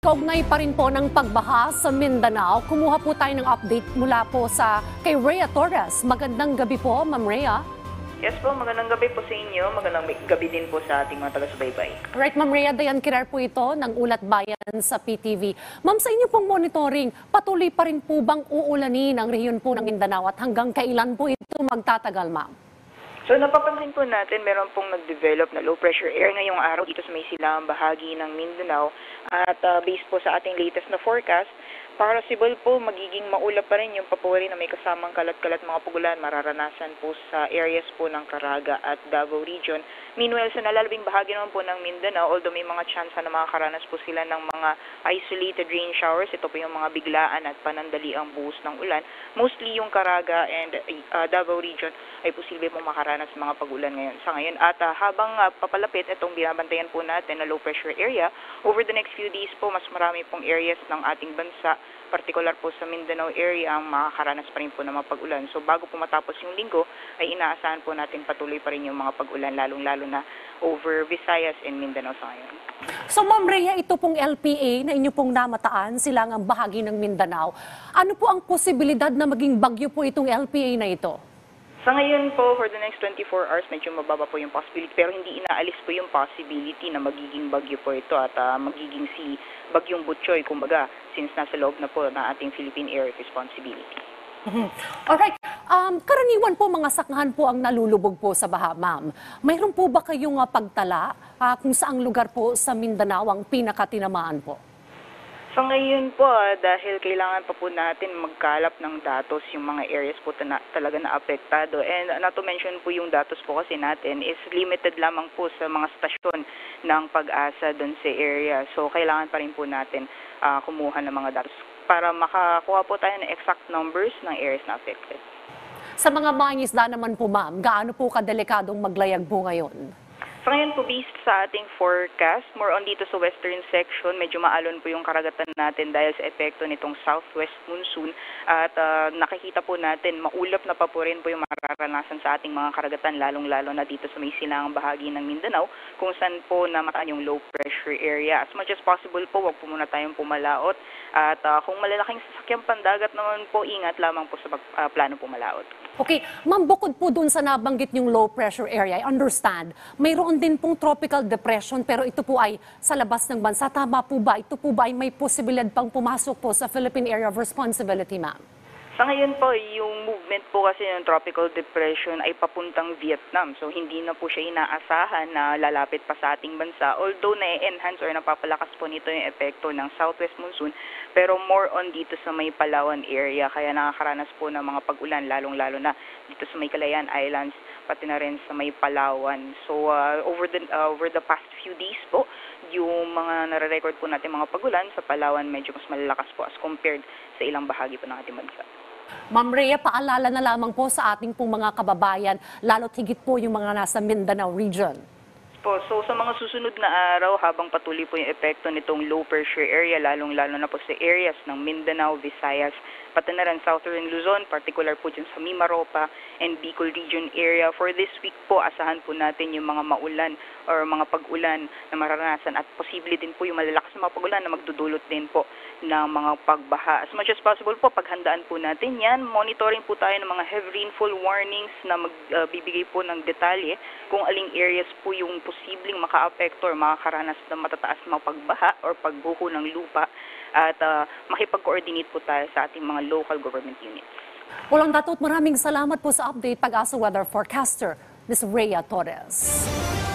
Kaugnay pa rin po ng pagbaha sa Mindanao, kumuha po tayo ng update mula po kay Rhea Torres. Magandang gabi po, Ma'am Rhea. Yes po, magandang gabi po sa inyo. Magandang gabi din po sa ating mga taga-subaybay. Right, Ma'am Rhea, Dayan Kirar po ito ng Ulat Bayan sa PTV. Ma'am, sa inyo pong monitoring, patuloy pa rin po bang uulanin ang rehiyon po ng Mindanao at hanggang kailan po ito magtatagal, Ma'am? So napapansin po natin meron pong nag-develop na low pressure air ngayong araw dito sa may silang bahagi ng Mindanao at based po sa ating latest na forecast, possible po magiging maulap pa rin yung papuri na may kasamang kalat-kalat mga pagulan mararanasan po sa areas po ng Caraga at Davao Region. Meanwhile, sa nalalabing bahagi naman po ng Mindanao, although may mga chance na makakaranas po sila ng mga isolated rain showers, ito po yung mga biglaan at panandaliang buhos ng ulan, mostly yung Caraga and Davao Region ay posible po makaranas ng mga pagulan sa ngayon. At habang papalapit itong binabantayan po natin na low pressure area, over the next few days po, mas marami pong areas ng ating bansa, particular po sa Mindanao area, ang makakaranas pa rin po ng mga pag-ulan. So bago po matapos yung linggo, ay inaasahan po natin patuloy pa rin yung mga pag-ulan, lalong-lalo na over Visayas and Mindanao sa ngayon. So Ma'am Rhea, ito pong LPA na inyo pong namataan, silangang bahagi ng Mindanao. Ano po ang posibilidad na maging bagyo po itong LPA na ito? Sa ngayon po, for the next 24 hours, medyo mababa po yung possibility. Pero hindi inaalis po yung possibility na magiging bagyo po ito at magiging bagyong butchoy, kumbaga, since nasa loob na po ng ating Philippine Area of Responsibility. Alright. Karaniwan po mga sakngan po ang nalulubog po sa baha, ma'am. Mayroon po ba kayong pagtala kung saang lugar po sa Mindanao ang pinakatinamaan po? So ngayon po, dahil kailangan pa po natin magkalap ng datos yung mga areas po talaga na apektado. And not to mention po yung datos po kasi natin is limited lamang po sa mga stasyon ng pag-asa doon sa area. So kailangan pa rin po natin kumuha ng mga datos para makakuha po tayo ng exact numbers ng areas na affected. Sa mga mangingisda naman po, ma'am, gaano po kadelikadong maglayag po ngayon? So ngayon po, based sa ating forecast, more on dito sa western section, medyo maalon po yung karagatan natin dahil sa epekto nitong southwest monsoon. At nakikita po natin, maulap na pa po rin po yung mararanasan sa ating mga karagatan, lalong-lalo na dito sa may silangang bahagi ng Mindanao, kung saan po namataan yung low pressure area. As much as possible po, wag po muna tayong pumalaot. At kung malalaking sasakyang pandagat naman po, ingat lamang po sa plano pumalaot. Okay, ma'am, bukod po dun sa nabanggit yung low pressure area, I understand, mayroon din pong tropical depression pero ito po ay sa labas ng bansa. Tama po ba? Ito po ba ay may posibilidad pang pumasok po sa Philippine Area of Responsibility, ma'am? Sa ngayon po, yung movement po kasi ng tropical depression ay papuntang Vietnam. So hindi na po siya inaasahan na lalapit pa sa ating bansa. Although na-enhance or napapalakas po nito yung epekto ng southwest monsoon, pero more on dito sa may Palawan area. Kaya nakakaranas po ng mga pag-ulan, lalong-lalo na dito sa may Calayan Islands, pati na rin sa may Palawan. So over the past few days po, yung mga nare-record po natin mga pag-ulan sa Palawan medyo mas malalakas po as compared sa ilang bahagi po ng ating bansa. Ma'am Rhea, paalala na lamang po sa ating pong mga kababayan, lalo't higit po yung mga nasa Mindanao region. So sa mga susunod na araw, habang patuloy po yung epekto nitong low pressure area, lalong-lalo na po sa areas ng Mindanao, Visayas, pati na rin Southern Luzon, particular po dyan sa Mimaropa and Bicol region area. For this week po, asahan po natin yung mga maulan or mga pag-ulan na mararanasan at posible din po yung malalakas na mga pag-ulan na magdudulot din po ng mga pagbaha. As much as possible po, paghandaan po natin yan. Monitoring po tayo ng mga heavy rainfall warnings na magbibigay po ng detalye kung aling areas po yung posibleng maka-apekto or makakaranas ng matataas na pagbaha or pagbuho ng lupa at makipag-coordinate po tayo sa ating mga local government units. Walang datot, maraming salamat po sa update, Pag-asa Weather Forecaster, Ms. Rhea Torres.